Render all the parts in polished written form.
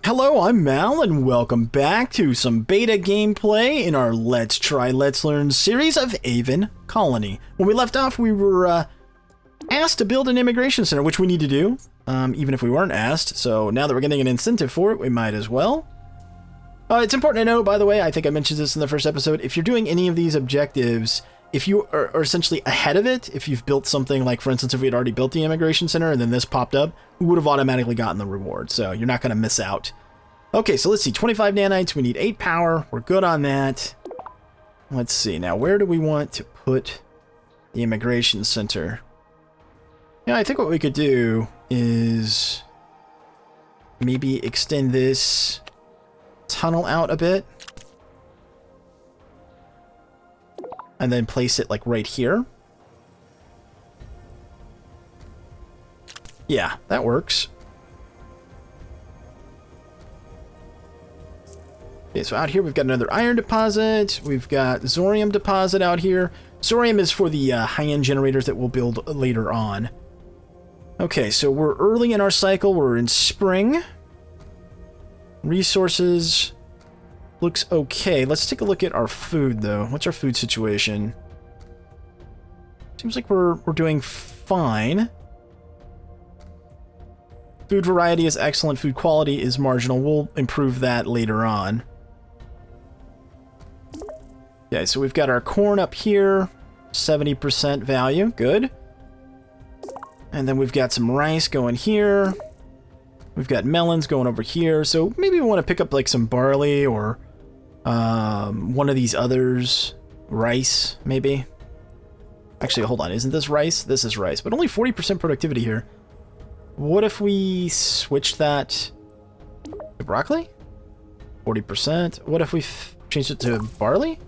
Hello, I'm Mal, and welcome back to some beta gameplay in our Let's Try, Let's Learn series of Aven Colony. When we left off, we were asked to build an immigration center, which we need to do, even if we weren't asked. So now that we're getting an incentive for it, we might as well. It's important to know, by the way, I think I mentioned this in the first episode, if you're doing any of these objectives, if you are essentially ahead of it, if you've built something like, for instance, if we had already built the immigration center and then this popped up, we would have automatically gotten the reward. So you're not going to miss out. Okay, so let's see, 25 nanites, we need 8 power, we're good on that. Let's see, now where do we want to put the immigration center? Yeah, I think what we could do is maybe extend this tunnel out a bit. And then place it like right here. Yeah, that works. Okay, so out here we've got another iron deposit. We've got Zorium deposit out here. Zorium is for the high-end generators that we'll build later on. Okay, so we're early in our cycle. We're in spring. Resources looks okay. Let's take a look at our food, though. What's our food situation? Seems like we're doing fine. Food variety is excellent. Food quality is marginal. We'll improve that later on. Okay, so we've got our corn up here. 70% value. Good. And then we've got some rice going here. We've got melons going over here. So maybe we want to pick up like some barley or one of these others. Rice, maybe. Actually, hold on. Isn't this rice? This is rice, but only 40% productivity here. What if we switched that to broccoli? 40%. What if we changed it to barley?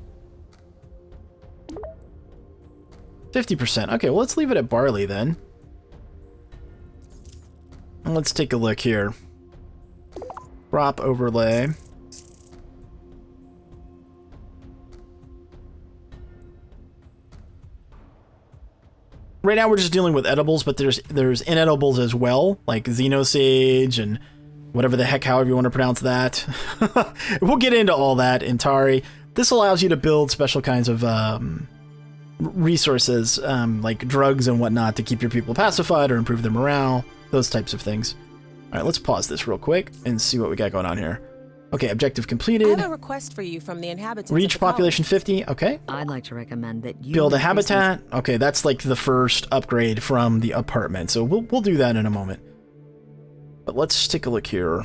50%. Okay, well, let's leave it at barley then. And let's take a look here. Crop overlay. Right now we're just dealing with edibles, but there's inedibles as well, like xenosage and whatever the heck, however you want to pronounce that. We'll get into all that in Tari. This allows you to build special kinds of resources, like drugs and whatnot, to keep your people pacified or improve their morale, those types of things. All right, let's pause this real quick and see what we got going on here. Okay, objective completed. I have a request for you from the inhabitants. Reach population 50. Okay. I'd like to recommend that you build a habitat. Okay, that's like the first upgrade from the apartment. So we'll do that in a moment. But let's take a look here.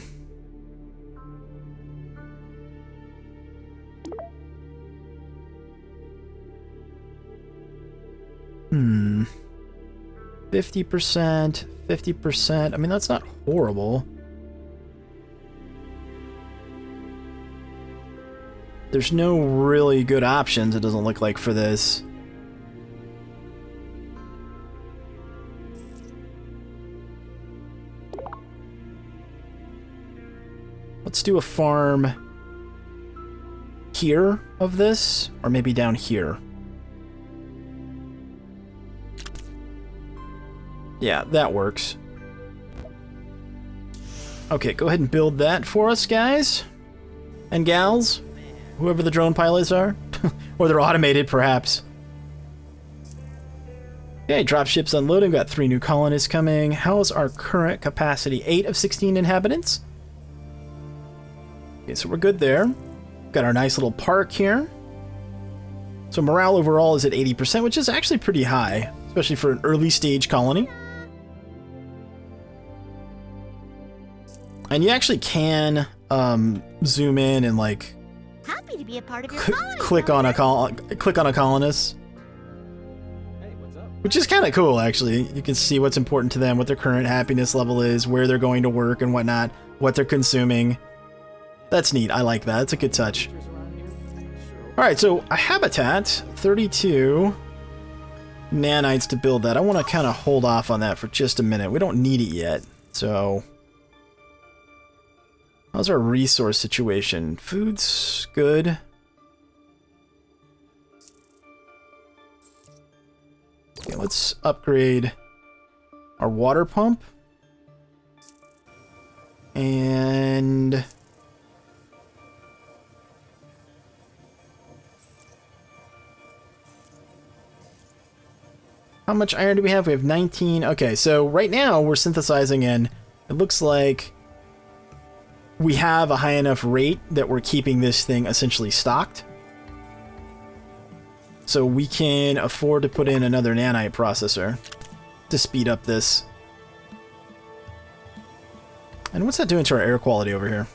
Hmm. 50%, 50%. I mean, that's not horrible. There's no really good options, it doesn't look like, for this. Let's do a farm here of this, or maybe down here. Yeah, that works. Okay, go ahead and build that for us, guys and gals. Whoever the drone pilots are. Or they're automated, perhaps. Okay, dropships unloading. We've got 3 new colonists coming. How's our current capacity? 8 of 16 inhabitants. Okay, so we're good there. Got our nice little park here. So morale overall is at 80%, which is actually pretty high, especially for an early stage colony. And you actually can zoom in and like Happy to be a part of your colony. click on a colonist. Hey, what's up? Which is kind of cool, actually. You can see what's important to them, what their current happiness level is, where they're going to work and whatnot, what they're consuming. That's neat. I like that. It's a good touch. All right, so a habitat, 32 nanites to build that. I want to kind of hold off on that for just a minute. We don't need it yet, so... How's our resource situation? Food's good. Okay, let's upgrade our water pump. And how much iron do we have? We have 19. Okay, so right now we're synthesizing, and it looks like we have a high enough rate that we're keeping this thing essentially stocked. So we can afford to put in another nanite processor to speed up this. And what's that doing to our air quality over here?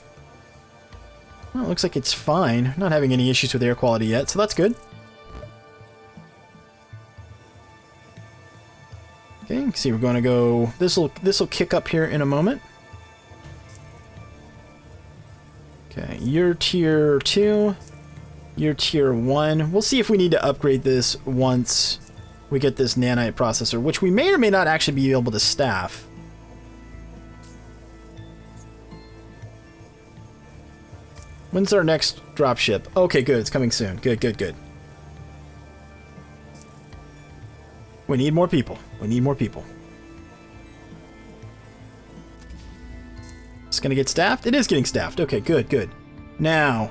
Well, it looks like it's fine. Not having any issues with air quality yet, so that's good. Okay, you can see we're going to go... This'll kick up here in a moment. Okay, you're tier 2. You're tier 1. We'll see if we need to upgrade this once we get this nanite processor, which we may or may not actually be able to staff. When's our next dropship? Okay, good. It's coming soon. Good, good, good. We need more people. We need more people. It's gonna get staffed? It is getting staffed. Okay, good, good. Now,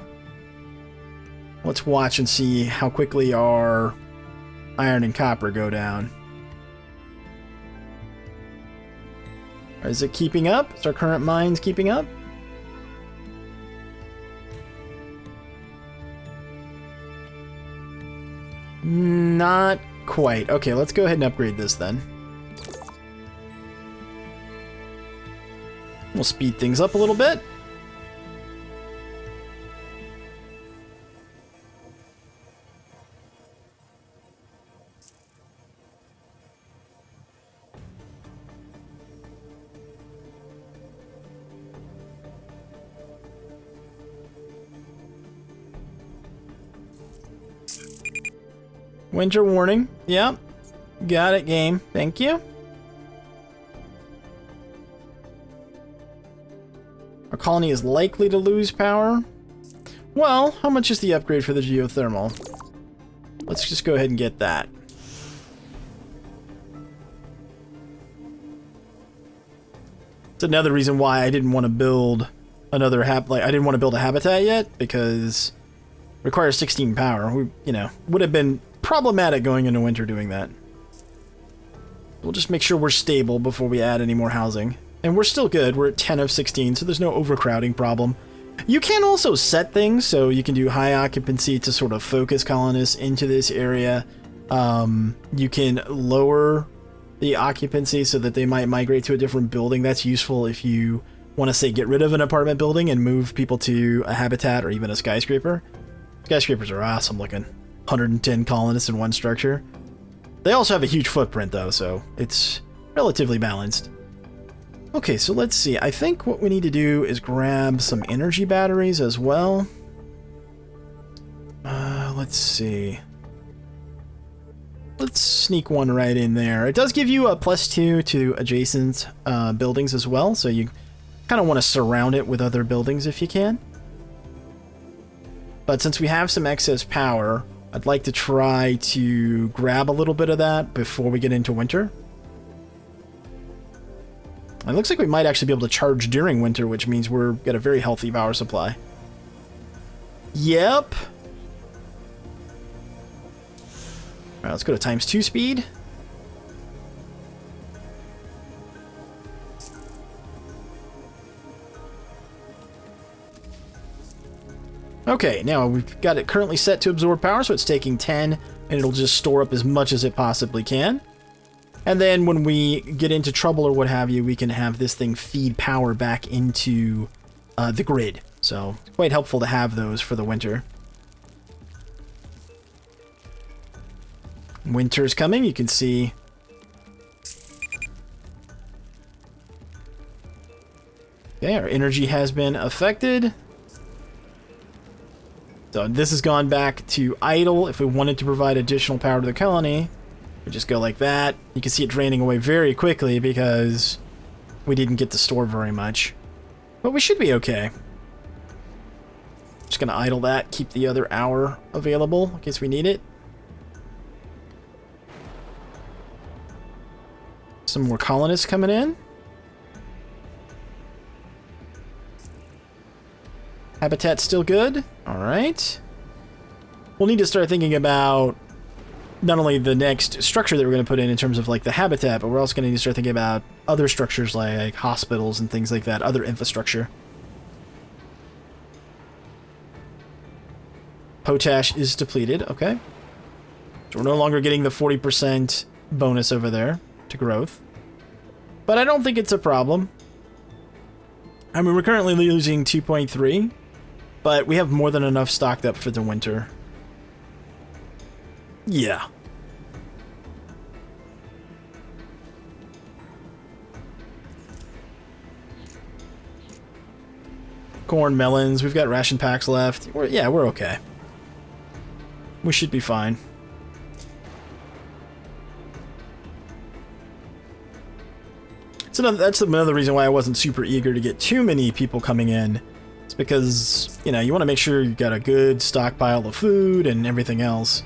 let's watch and see how quickly our iron and copper go down. Is it keeping up? Is our current mines keeping up? Not quite. Okay, let's go ahead and upgrade this then. We'll speed things up a little bit. Winter warning. Yep. Got it, game. Thank you. Our colony is likely to lose power. Well, how much is the upgrade for the geothermal? Let's just go ahead and get that. It's another reason why I didn't want to build another I didn't want to build a habitat yet, because it requires 16 power. We, would have been problematic going into winter doing that. We'll just make sure we're stable before we add any more housing. And we're still good. We're at 10 of 16, so there's no overcrowding problem. You can also set things, so you can do high occupancy to sort of focus colonists into this area. You can lower the occupancy so that they might migrate to a different building. That's useful if you want to, say, get rid of an apartment building and move people to a habitat or even a skyscraper. Skyscrapers are awesome looking. 110 colonists in one structure. They also have a huge footprint, though, so it's relatively balanced. Okay, so let's see. I think what we need to do is grab some energy batteries as well. Let's see. Let's sneak one right in there. It does give you a +2 to adjacent buildings as well, so you kind of want to surround it with other buildings if you can. But since we have some excess power, I'd like to try to grab a little bit of that before we get into winter. It looks like we might actually be able to charge during winter, which means we're got a very healthy power supply. Yep. Alright, let's go to ×2 speed. Okay, now we've got it currently set to absorb power, so it's taking 10, and it'll just store up as much as it possibly can. And then when we get into trouble or what have you, we can have this thing feed power back into the grid. So it's quite helpful to have those for the winter. Winter's coming, you can see. Okay, our energy has been affected. So this has gone back to idle. If we wanted to provide additional power to the colony, we just go like that. You can see it draining away very quickly because we didn't get to store very much. But we should be okay. Just gonna idle that, keep the other hour available in case we need it. Some more colonists coming in. Habitat's still good? Alright. We'll need to start thinking about not only the next structure that we're going to put in terms of like the habitat, but we're also going to need to start thinking about other structures like hospitals and things like that, other infrastructure. Potash is depleted, okay. So we're no longer getting the 40% bonus over there to growth. But I don't think it's a problem. I mean, we're currently losing 2.3, but we have more than enough stocked up for the winter. Yeah. Corn, melons, we've got ration packs left. We're okay. We should be fine. So that's another reason why I wasn't super eager to get too many people coming in. It's because, you know, you want to make sure you've got a good stockpile of food and everything else.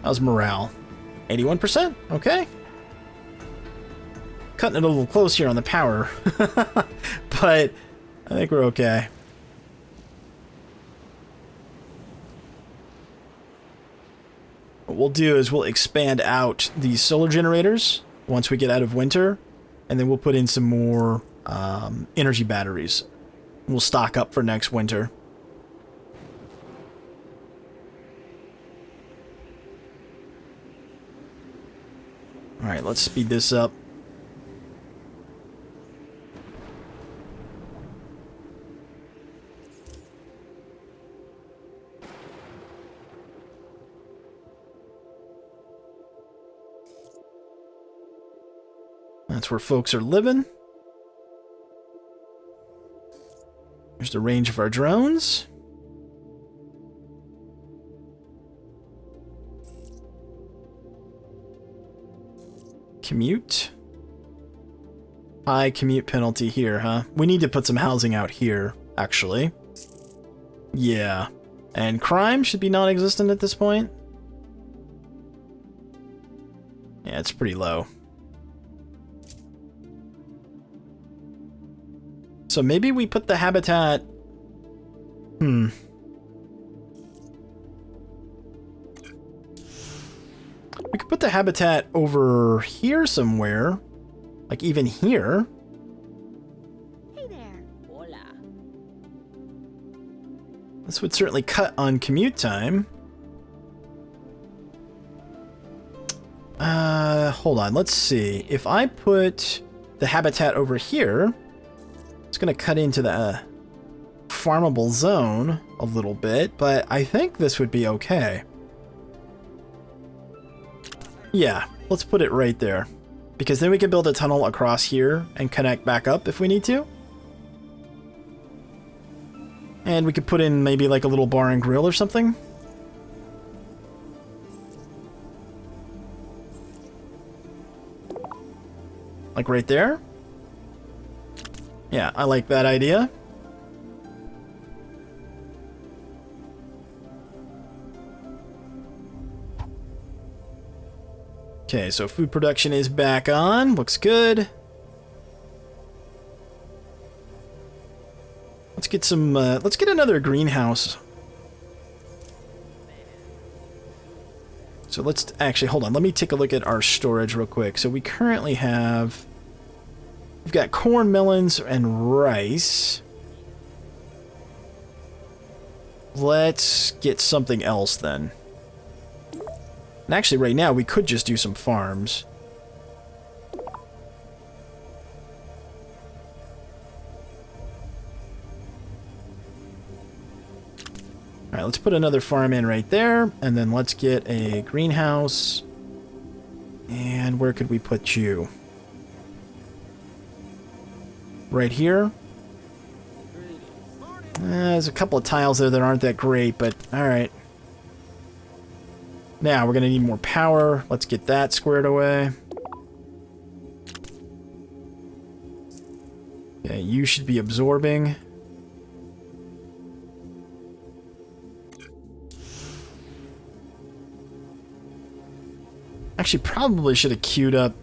How's morale? 81%? Okay. Cutting it a little close here on the power. But I think we're okay. What we'll do is we'll expand out these solar generators once we get out of winter, and then we'll put in some more energy batteries. We'll stock up for next winter. Alright, let's speed this up. That's where folks are living. Here's the range of our drones. Commute. High commute penalty here, huh? We need to put some housing out here, actually. Yeah. And crime should be non-existent at this point. Yeah, it's pretty low. So maybe we put the habitat... We could put the habitat over here somewhere. Like even here. Hey there. Hola. This would certainly cut on commute time. Hold on, let's see. If I put the habitat over here... It's going to cut into the farmable zone a little bit, but I think this would be okay. Yeah, let's put it right there. Because then we can build a tunnel across here and connect back up if we need to. And we could put in maybe like a little bar and grill or something. Like right there. Yeah, I like that idea. Okay, so food production is back on. Looks good. Let's get some, let's get another greenhouse. So let's actually, hold on, let me take a look at our storage real quick. So we currently have... We've got corn, melons, and rice. Let's get something else then. And actually, right now, we could just do some farms. Alright, let's put another farm in right there. And then let's get a greenhouse. And where could we put you? Right here. There's a couple of tiles there that aren't that great, but alright. Now, we're going to need more power. Let's get that squared away. Okay, you should be absorbing. Actually, probably should have queued up.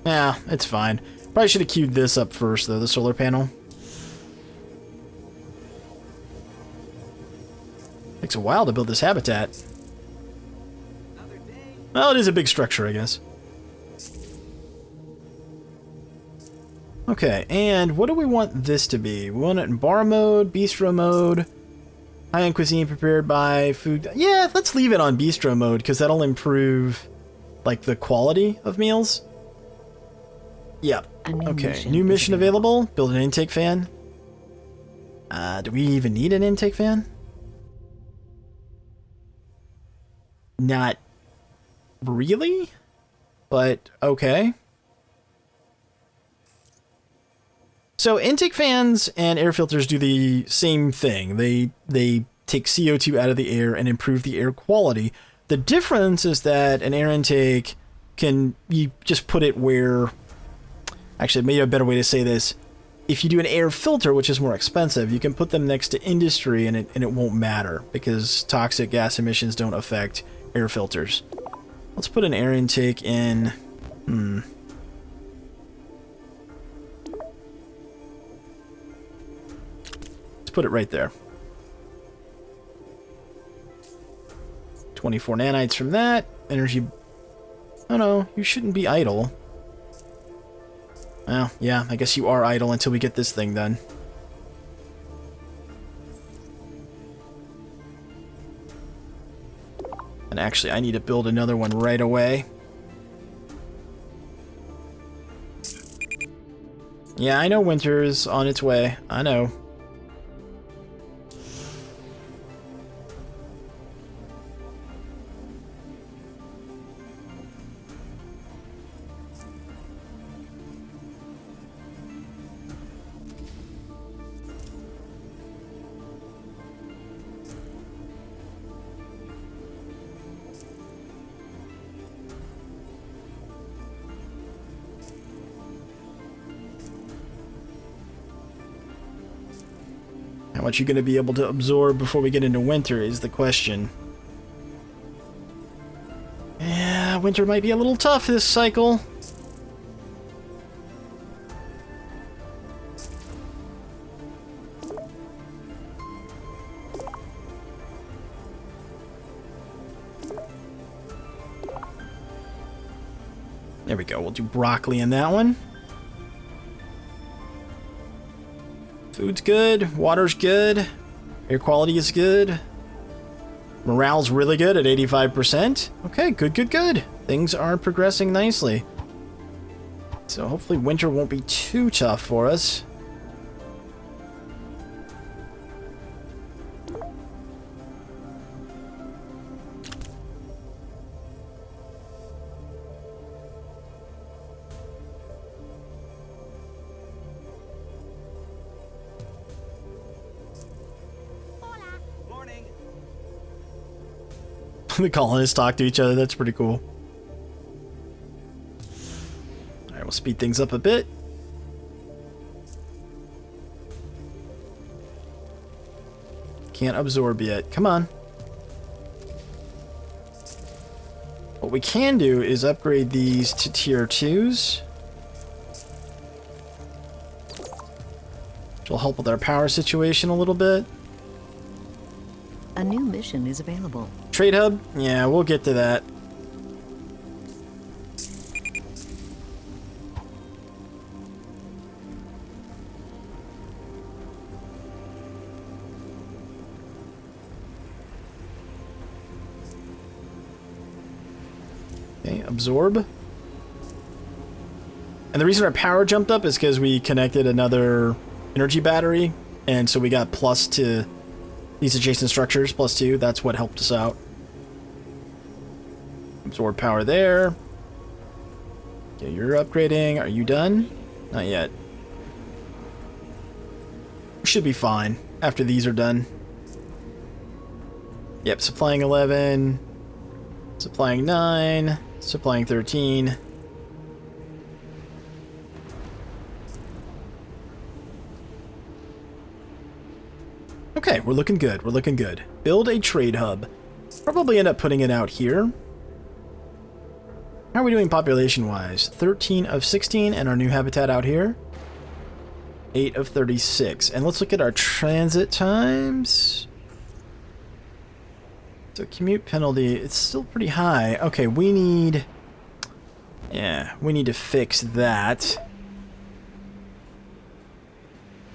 Yeah, it's fine. Probably should have queued this up first, though, the solar panel. Takes a while to build this habitat. Well, it is a big structure, I guess. Okay, and what do we want this to be? We want it in bar mode, bistro mode, high-end cuisine prepared by food. Yeah, let's leave it on bistro mode, because that'll improve, like, the quality of meals. Yep. Okay, new mission available. Build an intake fan. Do we even need an intake fan? Not really, but okay. So intake fans and air filters do the same thing. They take CO2 out of the air and improve the air quality. The difference is that an air intake you just put it where, actually maybe a better way to say this, if you do an air filter, which is more expensive, you can put them next to industry and it won't matter because toxic gas emissions don't affect air filters. Let's put an air intake in, let's put it right there. 24 nanites from that. Energy, oh no, you shouldn't be idle. Well, yeah, I guess you are idle until we get this thing done. And actually, I need to build another one right away. Yeah, I know winter's on its way. I know. How much you're going to be able to absorb before we get into winter is the question. Yeah, winter might be a little tough this cycle. There we go. We'll do broccoli in that one. Food's good, water's good, air quality is good, morale's really good at 85%. Okay, good, good, good. Things are progressing nicely. So hopefully winter won't be too tough for us. The colonists talk to each other. That's pretty cool. Alright, we'll speed things up a bit. Can't absorb yet. Come on. What we can do is upgrade these to tier 2s. Which will help with our power situation a little bit. A new mission is available. Trade hub? Yeah, we'll get to that. Okay, absorb. And the reason our power jumped up is because we connected another energy battery, and so we got plus to these adjacent structures, +2. That's what helped us out. Absorb power there. Okay, you're upgrading. Are you done? Not yet. Should be fine after these are done. Yep, supplying 11. Supplying 9. Supplying 13. Okay, we're looking good. We're looking good. Build a trade hub. Probably end up putting it out here. How are we doing population-wise? 13 of 16, and our new habitat out here, 8 of 36. And let's look at our transit times. So commute penalty, it's still pretty high. Okay, we need... Yeah, we need to fix that.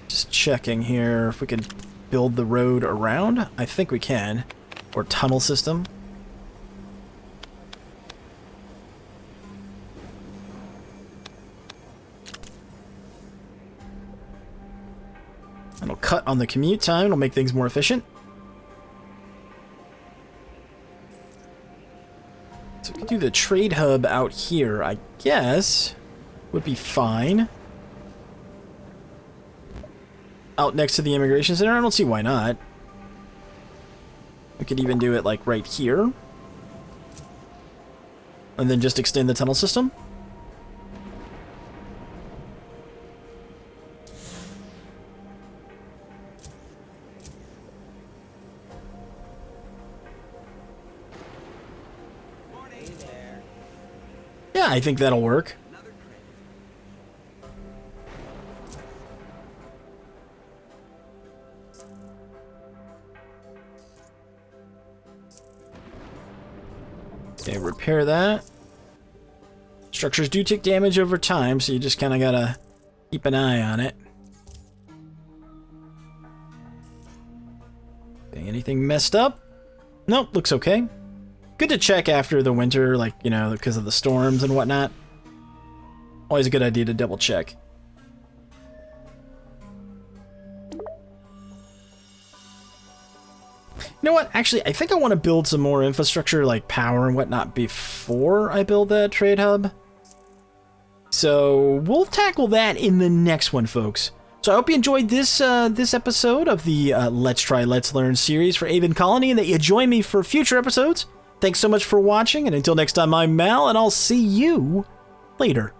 Just checking here if we can build the road around. I think we can. Or tunnel system. It'll cut on the commute time. It'll make things more efficient. So we could do the trade hub out here, I guess. Would be fine. Out next to the immigration center? I don't see why not. We could even do it like right here. And then just extend the tunnel system. Yeah, I think that'll work. Okay, repair that. Structures do take damage over time, so you just kind of gotta keep an eye on it. Okay, anything messed up? Nope, looks okay. Good to check after the winter, like, you know, because of the storms and whatnot. Always a good idea to double check. You know what? Actually, I think I want to build some more infrastructure, like power and whatnot, before I build that trade hub. So we'll tackle that in the next one, folks. So I hope you enjoyed this this episode of the Let's Try, Let's Learn series for Aven Colony, and that you join me for future episodes. Thanks so much for watching, and until next time, I'm Mal, and I'll see you later.